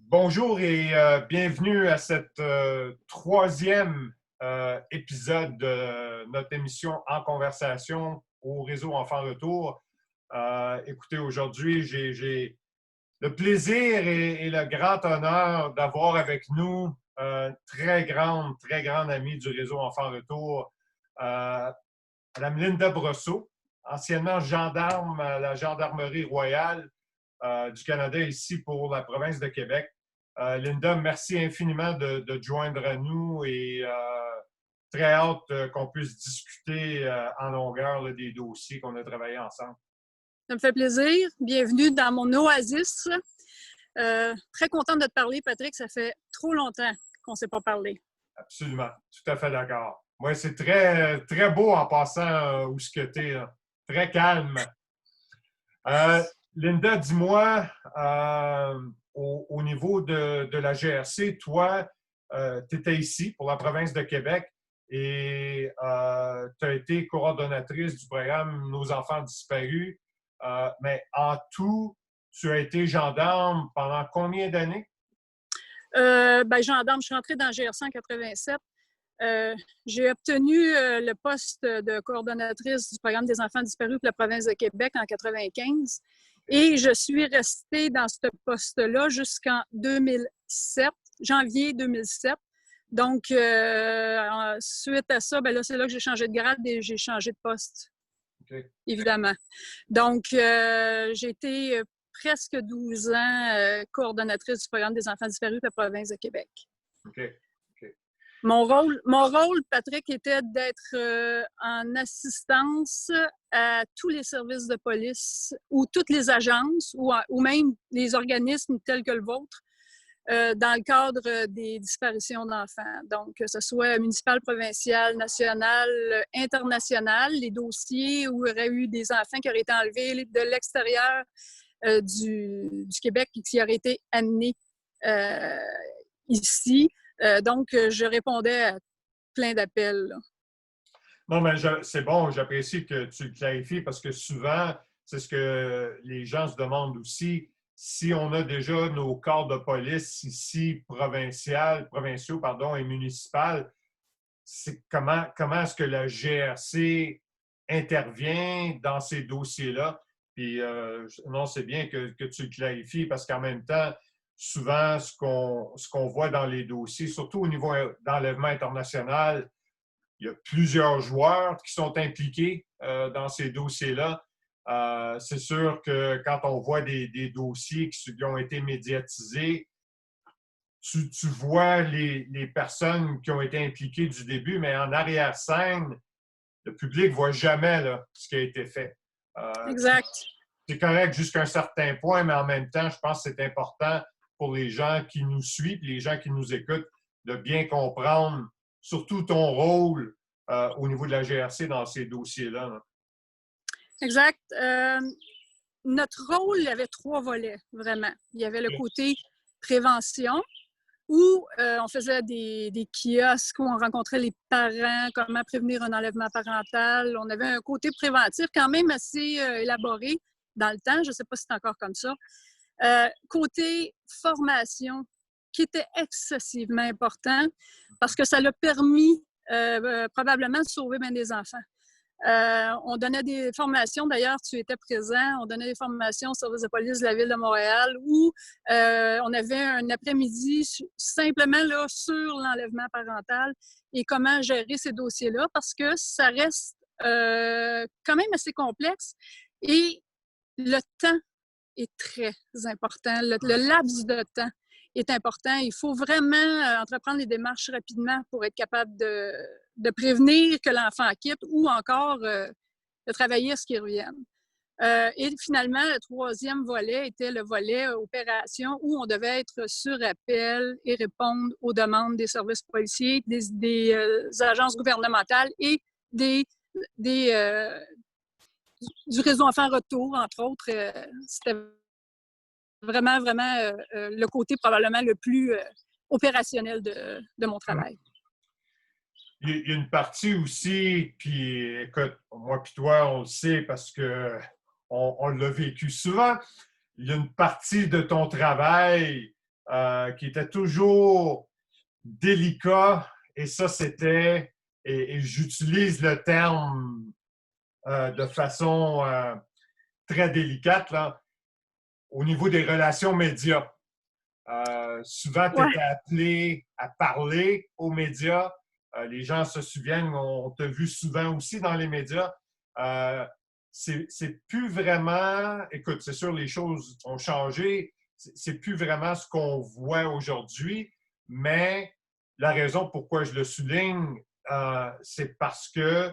Bonjour et bienvenue à cette troisième épisode de notre émission En conversation au réseau Enfants Retour. Écoutez, aujourd'hui, j'ai le plaisir et le grand honneur d'avoir avec nous très grande amie du réseau Enfants Retour, Mme Linda Brosseau, anciennement gendarme à la Gendarmerie royale du Canada ici pour la province de Québec. Linda, merci infiniment de te joindre à nous et très hâte qu'on puisse discuter en longueur là, des dossiers qu'on a travaillés ensemble. Ça me fait plaisir. Bienvenue dans mon oasis. Très contente de te parler, Patrick. Ça fait trop longtemps qu'on ne s'est pas parlé. Absolument. Tout à fait d'accord. Moi, c'est très beau en passant où ce que tu es. Très calme. Linda, dis-moi, au niveau de la GRC, toi, tu étais ici pour la province de Québec et tu as été coordonnatrice du programme Nos enfants disparus. Mais en tout, tu as été gendarme pendant combien d'années? Gendarme, je suis rentrée dans GRC en 87. J'ai obtenu le poste de coordonnatrice du programme des enfants disparus pour la province de Québec en 95. Et je suis restée dans ce poste-là jusqu'en 2007, janvier 2007. Donc, suite à ça, c'est là que j'ai changé de grade et j'ai changé de poste, évidemment. Donc, j'ai été presque 12 ans coordonnatrice du programme des enfants disparus pour la province de Québec. Mon rôle, Patrick, était d'être en assistance à tous les services de police ou toutes les agences ou même les organismes tels que le vôtre dans le cadre des disparitions d'enfants. Donc, que ce soit municipal, provincial, national, international, les dossiers où il y aurait eu des enfants qui auraient été enlevés de l'extérieur du Québec et qui auraient été amenés ici. Donc, je répondais à plein d'appels. Non, mais c'est bon, j'apprécie que tu le clarifies parce que souvent, c'est ce que les gens se demandent aussi. Si on a déjà nos corps de police ici, provinciaux et municipaux, c'est comment est-ce que la GRC intervient dans ces dossiers-là? Puis, non, c'est bien que tu le clarifies parce qu'en même temps, souvent, ce qu'on voit dans les dossiers, surtout au niveau d'enlèvement international, il y a plusieurs joueurs qui sont impliqués dans ces dossiers-là. C'est sûr que quand on voit des dossiers qui ont été médiatisés, tu vois les personnes qui ont été impliquées du début, mais en arrière-scène, le public ne voit jamais là, ce qui a été fait. Exact. C'est correct jusqu'à un certain point, mais en même temps, je pense que c'est important pour les gens qui nous suivent, les gens qui nous écoutent, de bien comprendre surtout ton rôle au niveau de la GRC dans ces dossiers-là. Là. Exact. Notre rôle, il y avait 3 volets, vraiment. Il y avait le côté prévention, où on faisait des kiosques, où on rencontrait les parents, comment prévenir un enlèvement parental. On avait un côté préventif quand même assez élaboré dans le temps. Je ne sais pas si c'est encore comme ça. Côté formation, qui était excessivement important parce que ça l'a permis probablement de sauver bien des enfants. On donnait des formations, d'ailleurs, tu étais présent, on donnait des formations au service de police de la Ville de Montréal où on avait un après-midi simplement là, sur l'enlèvement parental et comment gérer ces dossiers-là parce que ça reste quand même assez complexe et le temps est très important. Le laps de temps est important. Il faut vraiment entreprendre les démarches rapidement pour être capable de prévenir que l'enfant quitte ou encore de travailler à ce qu'il revienne. Et finalement, le 3e volet était le volet opération où on devait être sur appel et répondre aux demandes des services policiers, des agences gouvernementales et du réseau Enfants Retour, entre autres. C'était vraiment le côté probablement le plus opérationnel de mon travail. Il y a une partie aussi, puis écoute, moi puis toi, on le sait parce qu'on l'a vécu souvent, il y a une partie de ton travail qui était toujours délicat, et ça, c'était, et j'utilise le terme de façon très délicate, là, au niveau des relations médias. Souvent, tu Ouais. étais appelé à parler aux médias. Les gens se souviennent, on t'a vu souvent aussi dans les médias. C'est plus vraiment, écoute, c'est sûr, les choses ont changé. C'est plus vraiment ce qu'on voit aujourd'hui, mais la raison pourquoi je le souligne, c'est parce que,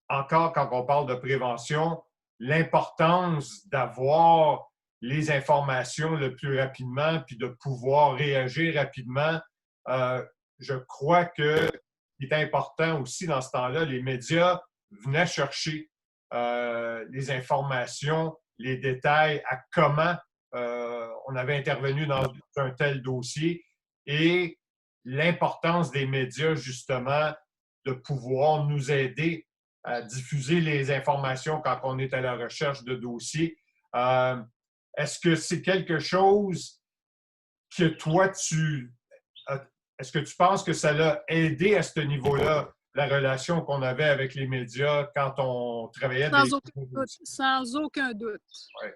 encore quand on parle de prévention, l'importance d'avoir les informations le plus rapidement, puis de pouvoir réagir rapidement. Je crois que est important aussi dans ce temps-là, les médias venaient chercher les informations, les détails à comment on avait intervenu dans un tel dossier et l'importance des médias, justement, de pouvoir nous aider à diffuser les informations quand on est à la recherche de dossiers. Est-ce que c'est quelque chose que toi, est-ce que tu penses que ça l'a aidé à ce niveau-là, la relation qu'on avait avec les médias quand on travaillait Sans des... aucun doute. Sans aucun doute. Ouais.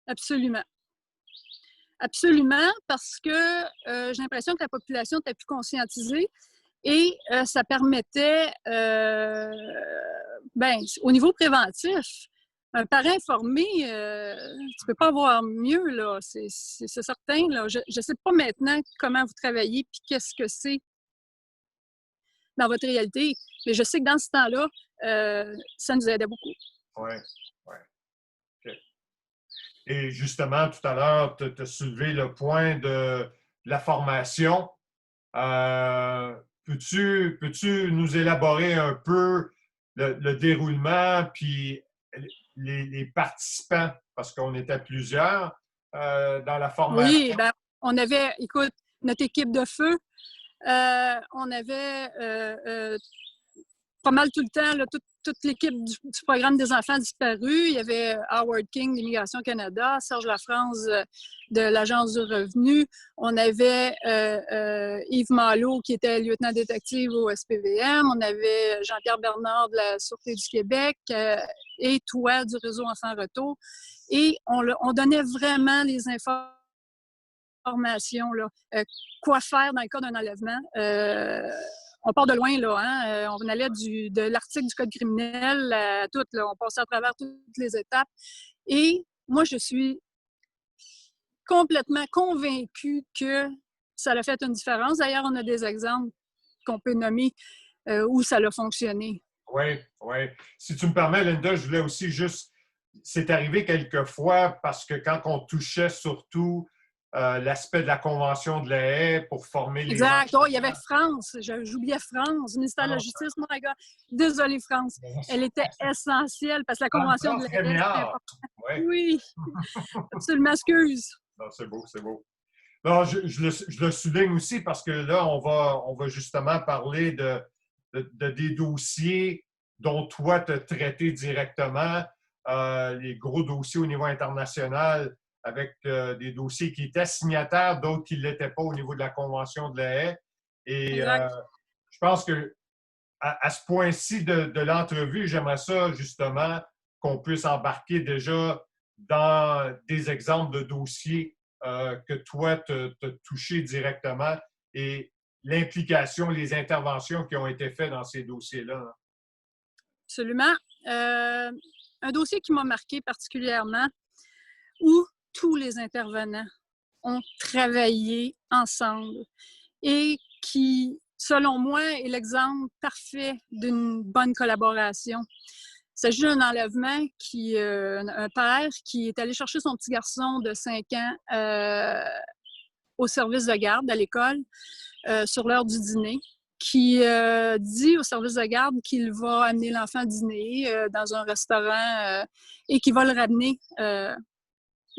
Absolument. Absolument, parce que j'ai l'impression que la population était plus conscientisée et ça permettait, au niveau préventif, un parent informé, tu peux pas avoir mieux, là, c'est certain. Là. Je ne sais pas maintenant comment vous travaillez puis qu'est-ce que c'est dans votre réalité, mais je sais que dans ce temps-là, ça nous aidait beaucoup. Oui, oui. Okay. Et justement, tout à l'heure, tu as soulevé le point de la formation. Peux-tu nous élaborer un peu le déroulement puis les participants, parce qu'on était plusieurs dans la formation? Oui, ben, on avait, écoute, notre équipe de feu, on avait pas mal tout le temps, là, toute l'équipe du programme des enfants disparus. Il y avait Howard King d'Immigration Canada, Serge Lafrance de l'Agence du revenu. On avait Yves Malo qui était lieutenant détective au SPVM. On avait Jean-Pierre Bernard de la Sûreté du Québec et toi du Réseau Enfants Retour. Et on donnait vraiment les informations, là, quoi faire dans le cas d'un enlèvement. On part de loin, là. Hein? On allait de l'article du Code criminel à tout. Là. On passait à travers toutes les étapes. Et moi, je suis complètement convaincue que ça a fait une différence. D'ailleurs, on a des exemples qu'on peut nommer où ça a fonctionné. Oui, oui. Si tu me permets, Linda, je voulais aussi juste... C'est arrivé quelquefois parce que quand on touchait surtout l'aspect de la Convention de la haie pour former les gens. Exact. Oh, il y avait France. J'oubliais France. Le ministère de la Justice, mon gars. Désolée, France. Elle était essentielle parce que la Convention de la haie, c'est important. Ouais. Oui, absolument. Excuse. Non, c'est beau, c'est beau. Non, je le souligne aussi parce que là, on va justement parler de des dossiers dont toi, tu as traité directement, les gros dossiers au niveau international, avec des dossiers qui étaient signataires, d'autres qui ne l'étaient pas au niveau de la Convention de la haie. Et je pense que à ce point-ci de l'entrevue, j'aimerais ça justement qu'on puisse embarquer déjà dans des exemples de dossiers que toi, tu as touché directement et l'implication, les interventions qui ont été faites dans ces dossiers-là. Absolument. Un dossier qui m'a marqué particulièrement, où tous les intervenants ont travaillé ensemble et qui, selon moi, est l'exemple parfait d'une bonne collaboration. Il s'agit d'un enlèvement un père qui est allé chercher son petit garçon de 5 ans au service de garde à l'école sur l'heure du dîner, qui dit au service de garde qu'il va amener l'enfant dîner dans un restaurant et qu'il va le ramener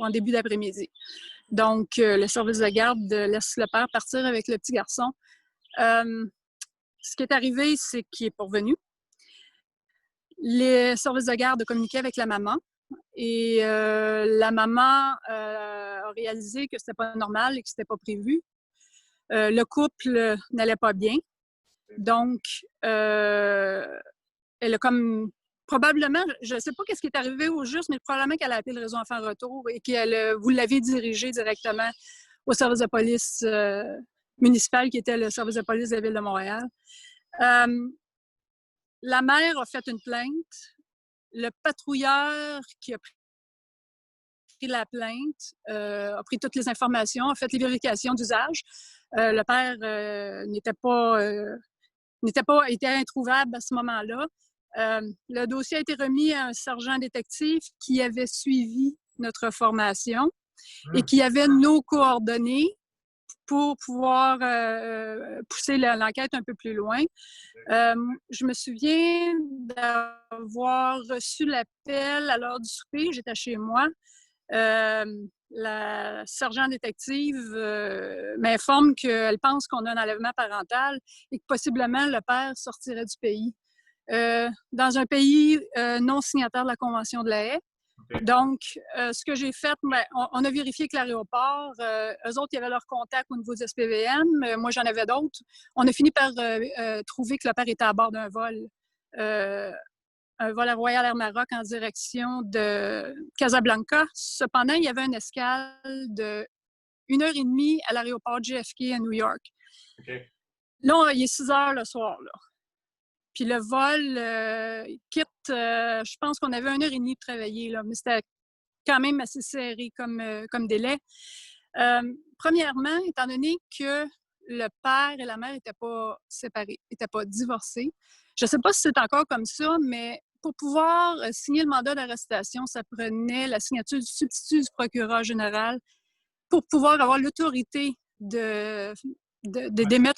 en début d'après-midi. Donc, le service de garde laisse le père partir avec le petit garçon. Ce qui est arrivé, c'est qu'il est pourvenu. Les services de garde ont communiqué avec la maman et la maman a a réalisé que c'était pas normal et que c'était pas prévu. Le couple n'allait pas bien. Donc, elle a comme probablement, je ne sais pas ce qui est arrivé au juste, mais probablement qu'elle a appelé le réseau Enfants Retour et qu'elle vous l'avez dirigé directement au service de police municipal qui était le service de police de la Ville de Montréal. La mère a fait une plainte. Le patrouilleur qui a pris la plainte a pris toutes les informations, a fait les vérifications d'usage. Le père était introuvable à ce moment-là. Le dossier a été remis à un sergent détective qui avait suivi notre formation et qui avait nos coordonnées pour pouvoir pousser l'enquête un peu plus loin. Je me souviens d'avoir reçu l'appel à l'heure du souper. J'étais chez moi. La sergent détective m'informe qu'elle pense qu'on a un enlèvement parental et que possiblement le père sortirait du pays. Dans un pays non signataire de la Convention de la Haye. Okay. Donc, ce que j'ai fait, on a vérifié que l'aéroport, eux autres, ils avaient leur contact au niveau du SPVM. Moi, j'en avais d'autres. On a fini par trouver que le père était à bord d'un vol. Un vol à Royal Air Maroc en direction de Casablanca. Cependant, il y avait une escale de 1h30 à l'aéroport JFK à New York. Okay. Là, il est 6 heures le soir, là. Puis le vol quitte, je pense qu'on avait 1h30 de travailler, là, mais c'était quand même assez serré comme délai. Premièrement, étant donné que le père et la mère n'étaient pas séparés, n'étaient pas divorcés, je ne sais pas si c'est encore comme ça, mais pour pouvoir signer le mandat d'arrestation, ça prenait la signature du substitut du procureur général pour pouvoir avoir l'autorité d'émettre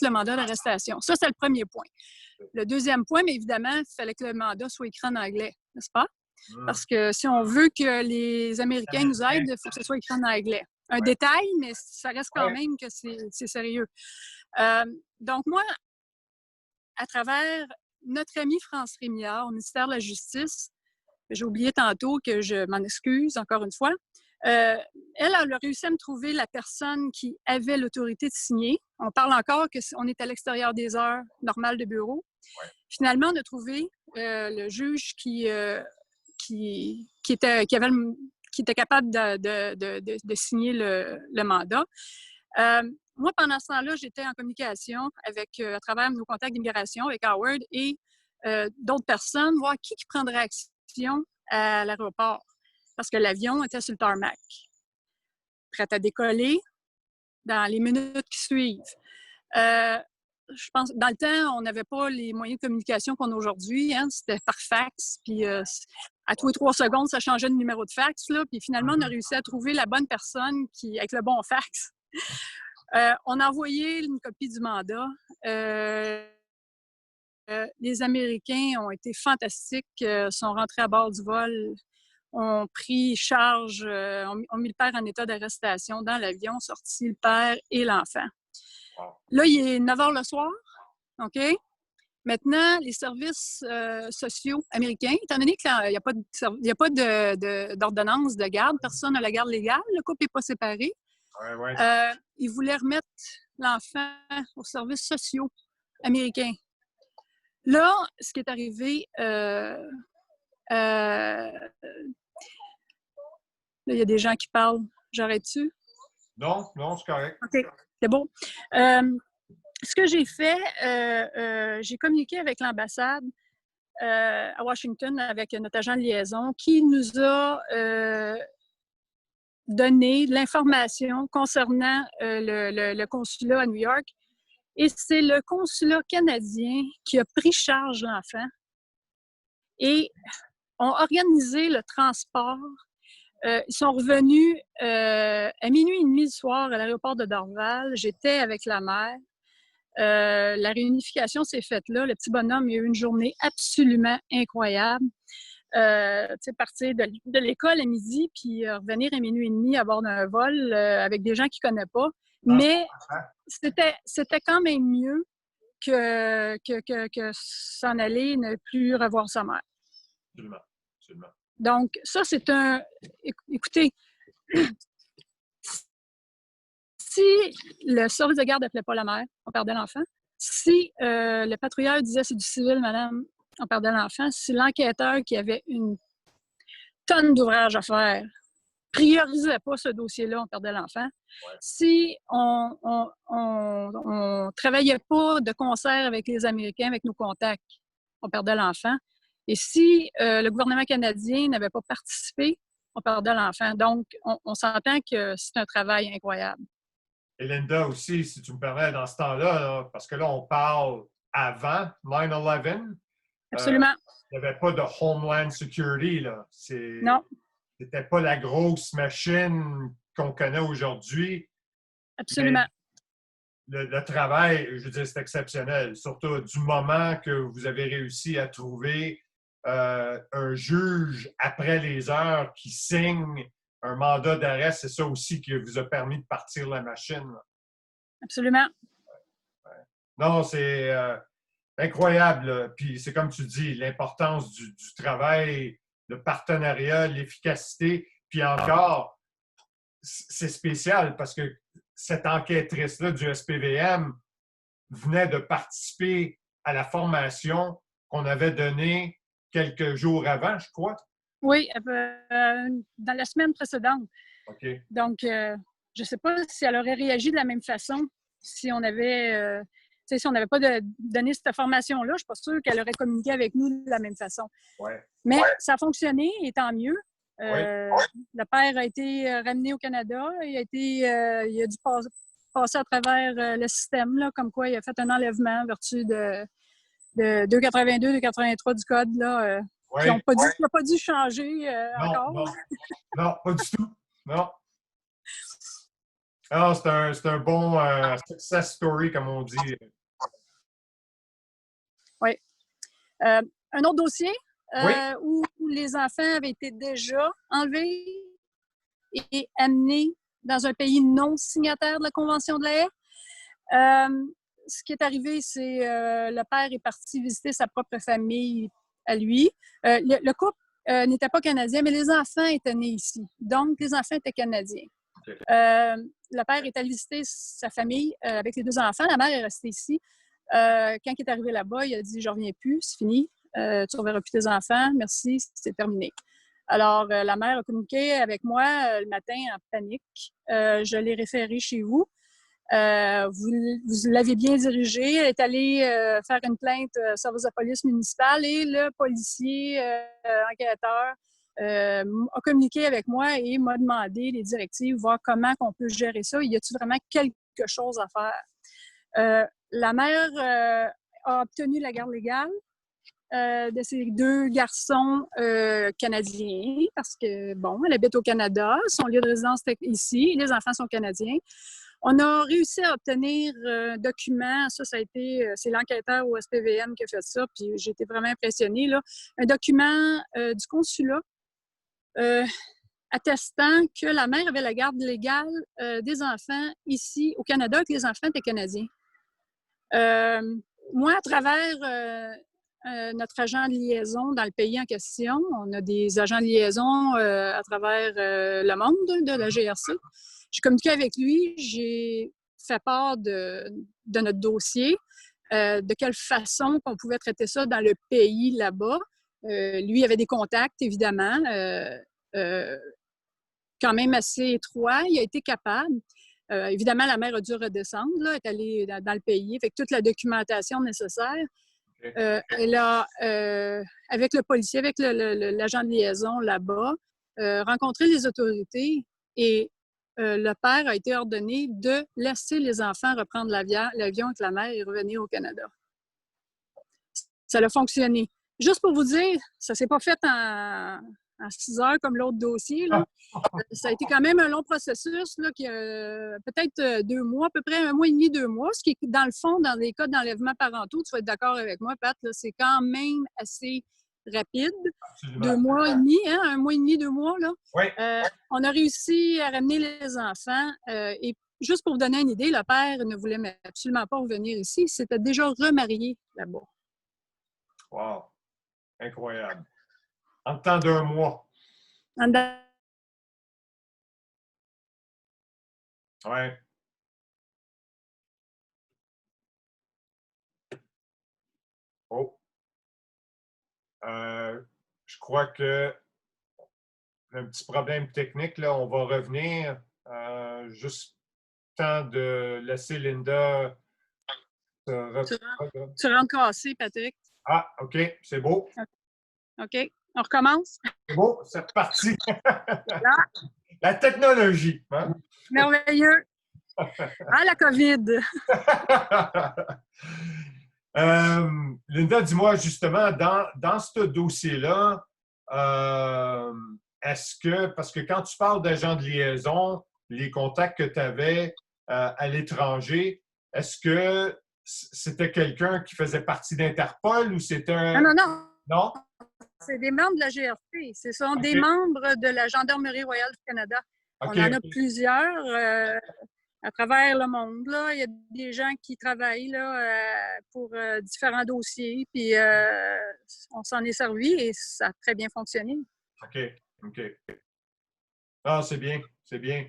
le mandat d'arrestation. Ça, c'est le premier point. Le deuxième point, mais évidemment, il fallait que le mandat soit écrit en anglais, n'est-ce pas? Parce que si on veut que les Américains nous aident, il faut que ce soit écrit en anglais. Un détail, mais ça reste quand même que c'est sérieux. Donc moi, à travers notre amie France Rémillard au ministère de la Justice, j'ai oublié tantôt que je m'en excuse encore une fois, elle a réussi à me trouver la personne qui avait l'autorité de signer. On parle encore qu'on est à l'extérieur des heures normales de bureau. Ouais. Finalement, on a trouvé le juge qui était capable de signer le mandat. Moi, pendant ce temps-là, j'étais en communication à travers nos contacts d'immigration avec Howard et d'autres personnes, voir qui prendrait action à l'aéroport. Parce que l'avion était sur le tarmac, prêt à décoller dans les minutes qui suivent. Je pense, dans le temps, on n'avait pas les moyens de communication qu'on a aujourd'hui. Hein? C'était par fax. Puis à tous les 3 secondes, ça changeait de numéro de fax. Là, puis finalement, on a réussi à trouver la bonne personne avec le bon fax. On a envoyé une copie du mandat. Les Américains ont été fantastiques, sont rentrés à bord du vol, ont pris charge, ont mis le père en état d'arrestation dans l'avion, sorti le père et l'enfant. Là, il est 9 h le soir, OK? Maintenant, les services sociaux américains, étant donné qu'il n'y a pas d'ordonnance de garde, personne n'a la garde légale, le couple n'est pas séparé, ils voulaient remettre l'enfant aux services sociaux américains. Là, ce qui est arrivé, là, il y a des gens qui parlent. J'arrête-tu? Non, c'est correct. OK, c'est bon. Ce que j'ai fait, j'ai communiqué avec l'ambassade à Washington, avec notre agent de liaison, qui nous a donné l'information concernant le consulat à New York. Et c'est le consulat canadien qui a pris charge de l'enfant et ont organisé le transport. Ils sont revenus à 00h30 du soir à l'aéroport de Dorval. J'étais avec la mère. La réunification s'est faite là. Le petit bonhomme, il a eu une journée absolument incroyable. Partir de l'école à midi, puis revenir à 00h30 à bord d'un vol avec des gens qu'il ne connaît pas. Mais c'était quand même mieux que s'en aller et ne plus revoir sa mère. Absolument. Donc, ça, c'est un... Écoutez, si le service de garde n'appelait pas la mère, on perdait l'enfant. Si le patrouilleur disait c'est du civil, madame, on perdait l'enfant. Si l'enquêteur qui avait une tonne d'ouvrages à faire priorisait pas ce dossier-là, on perdait l'enfant. Ouais. Si on travaillait pas de concert avec les Américains, avec nos contacts, on perdait l'enfant. Et si le gouvernement canadien n'avait pas participé, on perdait l'enfant. Donc, on s'entend que c'est un travail incroyable. Et Linda aussi, si tu me permets, dans ce temps-là, là, parce que là, on parle avant 9/11, Absolument. il n'y avait pas de Homeland Security. Non. C'était pas la grosse machine qu'on connaît aujourd'hui. Absolument. Le travail, je veux dire, c'est exceptionnel. Surtout du moment que vous avez réussi à trouver un juge après les heures qui signe un mandat d'arrêt, c'est ça aussi qui vous a permis de partir la machine. Là. Absolument. Ouais. Non, c'est incroyable. Là. Puis c'est comme tu dis, l'importance du travail, le partenariat, l'efficacité. Puis encore, c'est spécial parce que cette enquêtrice-là du SPVM venait de participer à la formation qu'on avait donnée quelques jours avant, je crois. Oui, dans la semaine précédente. OK. Donc, je ne sais pas si elle aurait réagi de la même façon si on avait, si on n'avait pas donné cette formation-là. Je ne suis pas sûre qu'elle aurait communiqué avec nous de la même façon. Ouais. Mais ça a fonctionné, et tant mieux. Ouais. Le père a été ramené au Canada. Il a dû passer à travers le système, là, comme quoi il a fait un enlèvement en vertu de 282, 283 du code, là, qui n'ont pas dû changer encore. Non, pas du tout. Non. Alors, c'est un bon success story, comme on dit. Oui. Un autre dossier Oui. où les enfants avaient été déjà enlevés et amenés dans un pays non signataire de la Convention de la Haye. Ce qui est arrivé, c'est le père est parti visiter sa propre famille à lui. Le couple n'était pas canadien, mais les enfants étaient nés ici. Donc, les enfants étaient canadiens. Okay. Le père est allé visiter sa famille avec les deux enfants. La mère est restée ici. Quand il est arrivé là-bas, il a dit « Je ne reviens plus, c'est fini. Tu ne reverras plus tes enfants. Merci, c'est terminé. » Alors, la mère a communiqué avec moi le matin en panique. Je l'ai référée chez vous. Vous l'avez bien dirigée. Elle est allée faire une plainte au service de police municipale et le policier enquêteur a communiqué avec moi et m'a demandé les directives, voir comment on peut gérer ça. Y a-t-il vraiment quelque chose à faire? La mère a obtenu la garde légale de ses deux garçons canadiens parce que, bon, elle habite au Canada, son lieu de résidence est ici, les enfants sont canadiens. On a réussi à obtenir un document, ça a été, c'est l'enquêteur au SPVM qui a fait ça, puis j'ai été vraiment impressionnée, là. Un document du consulat attestant que la mère avait la garde légale des enfants ici au Canada, que les enfants étaient canadiens. Moi, à travers notre agent de liaison dans le pays en question, on a des agents de liaison à travers le monde de la GRC. J'ai communiqué avec lui, j'ai fait part de notre dossier, de quelle façon on pouvait traiter ça dans le pays là-bas. Lui avait des contacts, évidemment, quand même assez étroits. Il a été capable. Évidemment, la mère a dû redescendre, là, est allée dans le pays, avec toute la documentation nécessaire. Elle a, avec le policier, avec l'agent de liaison là-bas, rencontré les autorités et le père a été ordonné de laisser les enfants reprendre l'avion avec la mère et revenir au Canada. Ça a fonctionné. Juste pour vous dire, ça ne s'est pas fait en 6 heures comme l'autre dossier. Là. Ça a été quand même un long processus, là, qui peut-être 2 mois, à peu près 1 mois et demi, 2 mois, ce qui est, dans le fond, dans les cas d'enlèvement parentaux, tu vas être d'accord avec moi, Pat, là, c'est quand même assez rapide. Absolument. 2 mois et demi, hein, 1 mois et demi, 2 mois, là. Oui. On a réussi à ramener les enfants et juste pour vous donner une idée, le père ne voulait absolument pas revenir ici. Il s'était déjà remarié là-bas. Wow! Incroyable. En temps d'1 mois. Oui. Je crois que un petit problème technique, là, on va revenir. Juste temps de laisser Linda se Tu rentres cassé, Patrick. Ah, OK, c'est beau. OK. On recommence? C'est beau, c'est reparti. Là. La technologie. Hein? Merveilleux. Ah, la COVID. Linda, dis-moi justement, dans ce dossier-là, est-ce que, parce que quand tu parles d'agents de liaison, les contacts que tu avais à l'étranger, est-ce que c'était quelqu'un qui faisait partie d'Interpol ou c'était un... Non, non, non. Non? C'est des membres de la GRC. Ce sont des membres de la Gendarmerie royale du Canada. On en a plusieurs à travers le monde. Là. Il y a des gens qui travaillent là, pour différents dossiers. Puis on s'en est servi et ça a très bien fonctionné. OK. OK. Ah, c'est bien. C'est bien.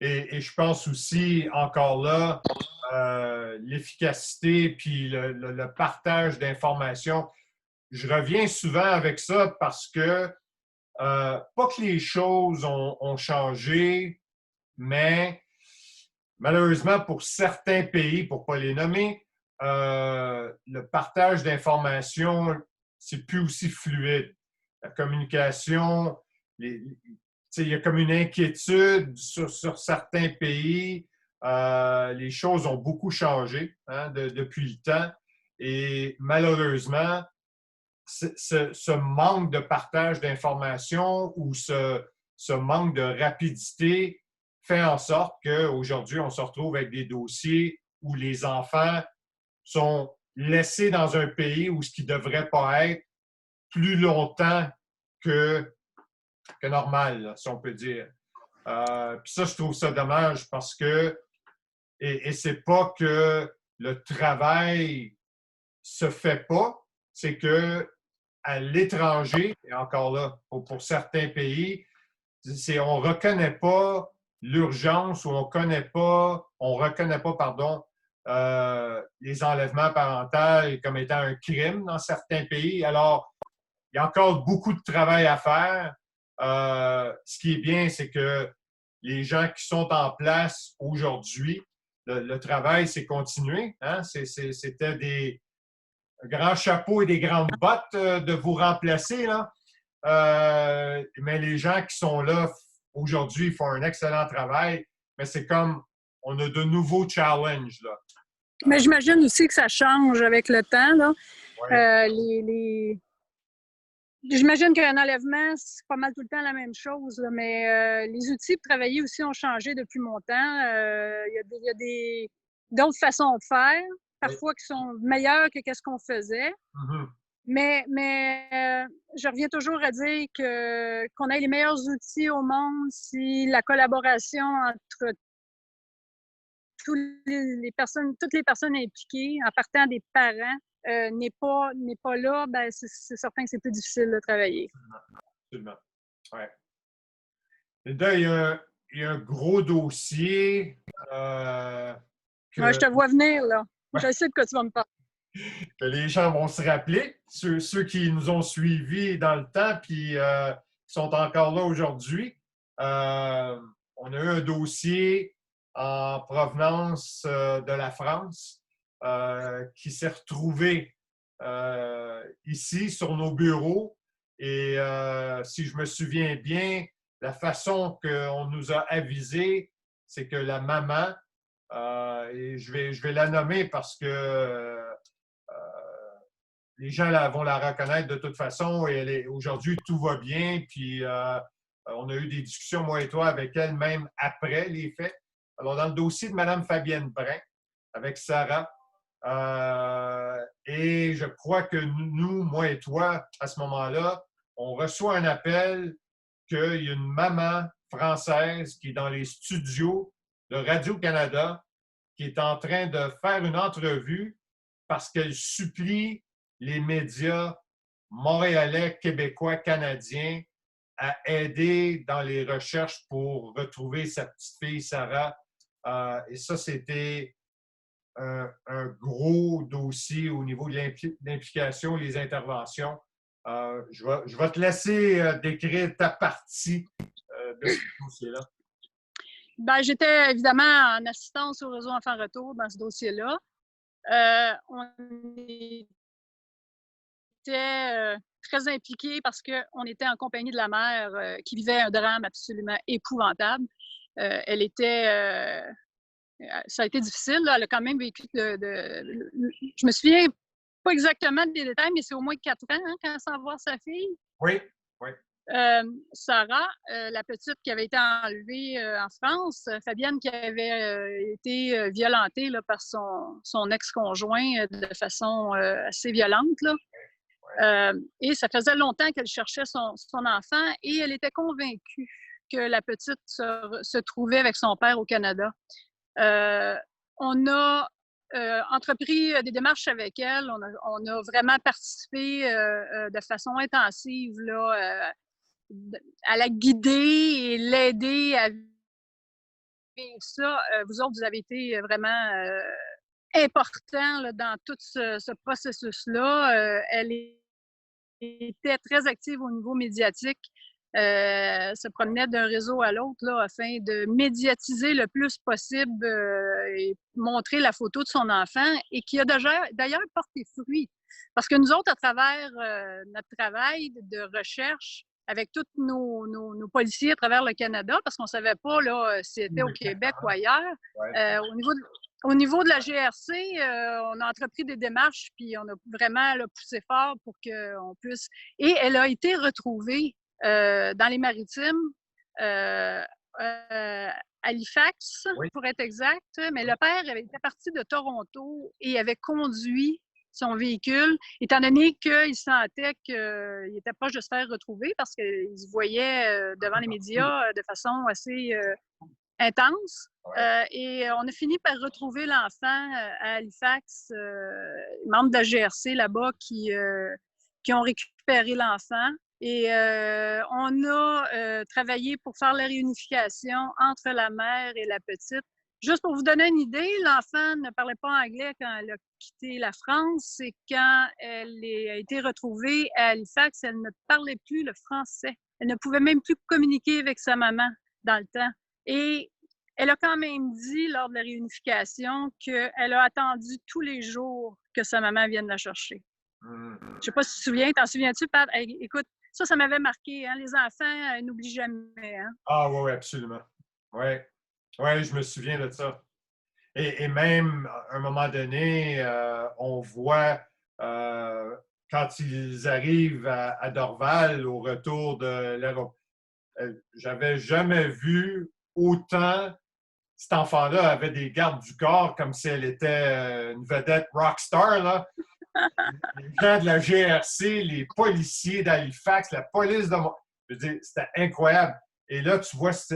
Et je pense aussi, encore là, l'efficacité puis le partage d'informations. Je reviens souvent avec ça parce que, pas que les choses ont changé, mais malheureusement, pour certains pays, pour ne pas les nommer, le partage d'informations, c'est plus aussi fluide. La communication, il y a comme une inquiétude sur certains pays. Les choses ont beaucoup changé hein, depuis le temps. Et malheureusement, ce manque de partage d'informations ou ce manque de rapidité fait en sorte qu'aujourd'hui, on se retrouve avec des dossiers où les enfants sont laissés dans un pays où ce qui ne devrait pas être plus longtemps que normal, là, si on peut dire. Puis ça, je trouve ça dommage parce que, et c'est pas que le travail se fait pas, c'est que à l'étranger, et encore là, pour certains pays, on ne reconnaît pas l'urgence ou on ne reconnaît pas, pardon, les enlèvements parentaux comme étant un crime dans certains pays. Alors, il y a encore beaucoup de travail à faire. Ce qui est bien, c'est que les gens qui sont en place aujourd'hui, le travail s'est continué. Hein? C'était des grands chapeaux et des grandes bottes de vous remplacer. Là. Mais les gens qui sont là aujourd'hui font un excellent travail. Mais c'est comme on a de nouveaux challenges. Là. Mais j'imagine aussi que ça change avec le temps. Là. Ouais. J'imagine qu'un enlèvement, c'est pas mal tout le temps la même chose, là, mais les outils pour travailler aussi ont changé depuis longtemps. Il y a d'autres façons de faire, parfois qui sont meilleures que ce qu'on faisait. Mm-hmm. Mais je reviens toujours à dire qu'on ait les meilleurs outils au monde si la collaboration entre toutes les personnes impliquées, en partant des parents, n'est pas là, ben c'est certain que c'est plus difficile de travailler. Absolument. Ouais. Linda, il y a un gros dossier Ouais, je te vois venir, là. Ouais. Je sais de quoi tu vas me parler. Que les gens vont se rappeler, ceux qui nous ont suivis dans le temps puis qui sont encore là aujourd'hui. On a eu un dossier en provenance de la France qui s'est retrouvé ici sur nos bureaux. Et si je me souviens bien, la façon qu'on nous a avisé, c'est que la maman, et je vais la nommer parce que les gens vont la reconnaître de toute façon et aujourd'hui, tout va bien. Puis on a eu des discussions, moi et toi, avec elle, même après les faits. Alors, dans le dossier de Mme Fabienne Brun, avec Sarah, et je crois que nous, moi et toi, à ce moment-là, on reçoit un appel qu'il y a une maman française qui est dans les studios de Radio-Canada, qui est en train de faire une entrevue parce qu'elle supplie les médias montréalais, québécois, canadiens à aider dans les recherches pour retrouver sa petite fille Sarah. Et ça, c'était un gros dossier au niveau de l'implication, les interventions. Je vais te laisser décrire ta partie de ce dossier-là. Ben, j'étais évidemment en assistance au réseau Enfants Retour dans ce dossier-là. On était très impliqués parce qu'on était en compagnie de la mère qui vivait un drame absolument épouvantable. Elle était... ça a été difficile. Là. Elle a quand même vécu je me souviens pas exactement des détails, mais c'est au moins 4 ans hein, quand elle s'en va voir sa fille. Oui, oui. Sarah, la petite qui avait été enlevée en France, Fabienne qui avait été violentée là, par son ex-conjoint de façon assez violente. Là. Et ça faisait longtemps qu'elle cherchait son enfant et elle était convaincue que la petite se trouvait avec son père au Canada. On a entrepris des démarches avec elle. On a vraiment participé de façon intensive là, à la guider et l'aider à vivre ça. Vous autres, vous avez été vraiment importants là, dans tout ce processus-là. Elle était très active au niveau médiatique. Se promenait d'un réseau à l'autre là, afin de médiatiser le plus possible et montrer la photo de son enfant et qui a d'ailleurs porté fruit. Parce que nous autres, à travers notre travail de recherche, avec tous nos policiers à travers le Canada, parce qu'on ne savait pas là, si c'était au Québec ou ailleurs. Au niveau de la GRC, on a entrepris des démarches, puis on a vraiment là, poussé fort pour qu'on puisse... Et elle a été retrouvée dans les Maritimes, Halifax, oui. Pour être exact, mais le père était parti de Toronto et avait conduit son véhicule, étant donné qu'il sentait qu'il était proche de se faire retrouver parce qu'il se voyait devant les médias de façon assez intense. Et on a fini par retrouver l'enfant à Halifax, membres de la GRC là-bas qui ont récupéré l'enfant. Et on a travaillé pour faire la réunification entre la mère et la petite. Juste pour vous donner une idée, l'enfant ne parlait pas anglais quand elle a quitté la France et quand elle a été retrouvée à Halifax, elle ne parlait plus le français. Elle ne pouvait même plus communiquer avec sa maman dans le temps. Et elle a quand même dit lors de la réunification qu'elle a attendu tous les jours que sa maman vienne la chercher. Je ne sais pas si tu te souviens, t'en souviens-tu, Pat? Hey, écoute, ça m'avait marqué. Hein? Les enfants n'oublient jamais. Hein? Ah oui, absolument. Oui, je me souviens de ça. Et même, à un moment donné, on voit quand ils arrivent à Dorval, au retour de l'aéroport, j'avais jamais vu autant cet enfant-là avait des gardes du corps comme si elle était une vedette rockstar, là. Les gens de la GRC, les policiers d'Halifax, la police de... Je veux dire, c'était incroyable. Et là, tu vois ce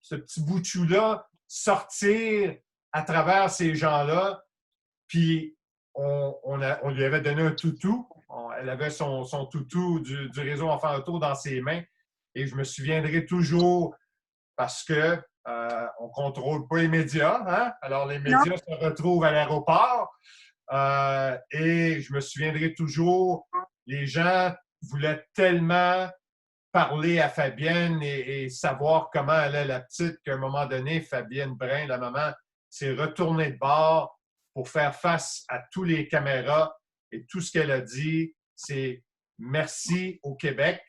petit bout de chou-là sortir à travers ces gens-là. Puis, on lui avait donné un toutou. Elle avait son toutou du réseau Enfants Retour dans ses mains. Et je me souviendrai toujours parce que on ne contrôle pas les médias. Hein? Alors, les médias se retrouvent à l'aéroport. Et je me souviendrai toujours, les gens voulaient tellement parler à Fabienne et savoir comment allait la petite qu'à un moment donné, Fabienne Brin, la maman, s'est retournée de bord pour faire face à tous les caméras. Et tout ce qu'elle a dit, c'est merci au Québec,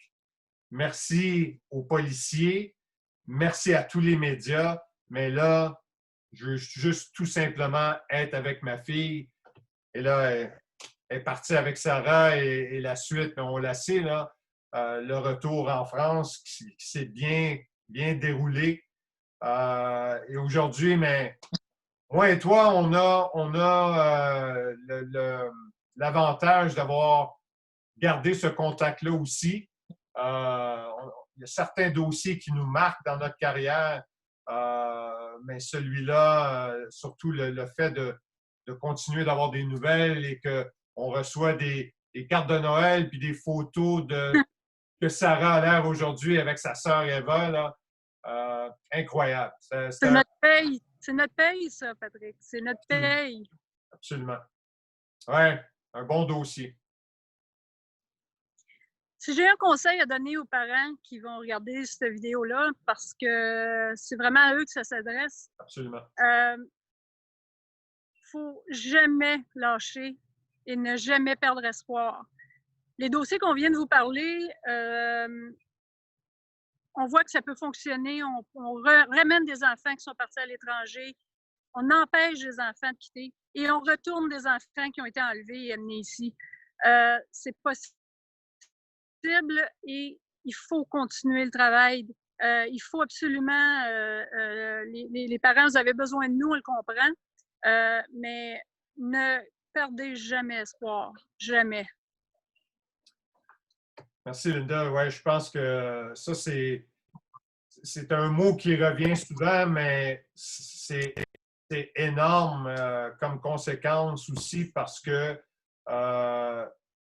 merci aux policiers, merci à tous les médias, mais là, je veux juste tout simplement être avec ma fille. Et là, elle est partie avec Sarah et la suite, on la sait, là, le retour en France qui s'est bien déroulé. Et aujourd'hui, mais moi et toi, on a l'avantage d'avoir gardé ce contact-là aussi. Il y a certains dossiers qui nous marquent dans notre carrière, mais celui-là, surtout le fait de continuer d'avoir des nouvelles et qu'on reçoit des cartes de Noël puis des photos que Sarah a l'air aujourd'hui avec sa sœur Eva, là, incroyable. C'est notre paye. C'est notre paye, ça, Patrick. C'est notre paye. Absolument. Oui, un bon dossier. Si j'ai un conseil à donner aux parents qui vont regarder cette vidéo-là, parce que c'est vraiment à eux que ça s'adresse, Absolument. faut jamais lâcher et ne jamais perdre espoir. Les dossiers qu'on vient de vous parler, on voit que ça peut fonctionner. On ramène des enfants qui sont partis à l'étranger. On empêche des enfants de quitter et on retourne des enfants qui ont été enlevés et amenés ici. C'est possible et il faut continuer le travail. Il faut absolument, les parents, vous avez besoin de nous, on le comprend, mais ne perdez jamais espoir, jamais. Merci, Linda. Ouais, je pense que ça, c'est un mot qui revient souvent, mais c'est énorme comme conséquence aussi parce que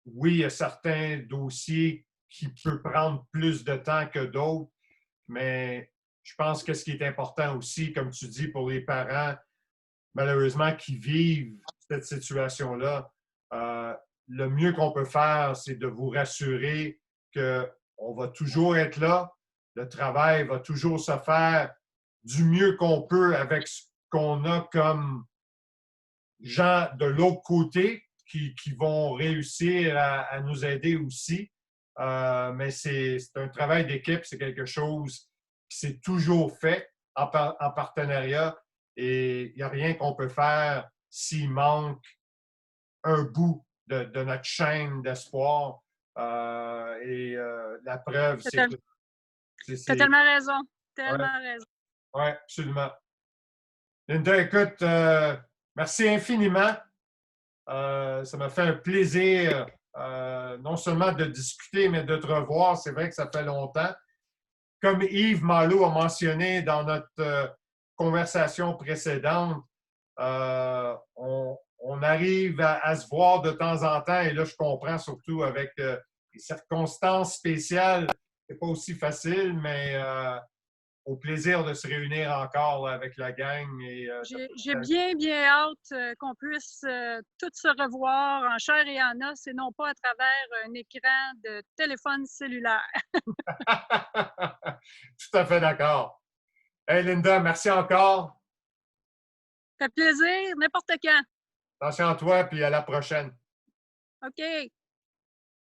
oui, il y a certains dossiers qui peuvent prendre plus de temps que d'autres, mais je pense que ce qui est important aussi, comme tu dis, pour les parents, malheureusement, qui vivent cette situation-là, le mieux qu'on peut faire, c'est de vous rassurer qu'on va toujours être là, le travail va toujours se faire du mieux qu'on peut avec ce qu'on a comme gens de l'autre côté qui vont réussir à nous aider aussi. Mais c'est un travail d'équipe, c'est quelque chose qui s'est toujours fait en partenariat et il n'y a rien qu'on peut faire s'il manque un bout de notre chaîne d'espoir. La preuve, c'est que Tu as tellement raison. Ouais, Tellement raison. ouais, absolument. Linda, écoute, merci infiniment. Ça m'a fait un plaisir, non seulement de discuter, mais de te revoir. C'est vrai que ça fait longtemps. Comme Yves Malo a mentionné dans notre conversation précédente, on arrive à se voir de temps en temps, et là, je comprends surtout avec les circonstances spéciales, c'est pas aussi facile, mais au plaisir de se réunir encore là, avec la gang. J'ai bien, bien hâte qu'on puisse tous se revoir en chair et en os et non pas à travers un écran de téléphone cellulaire. Tout à fait d'accord. Hey Linda, merci encore. Ça fait plaisir, n'importe quand. Attention à toi, puis à la prochaine. OK.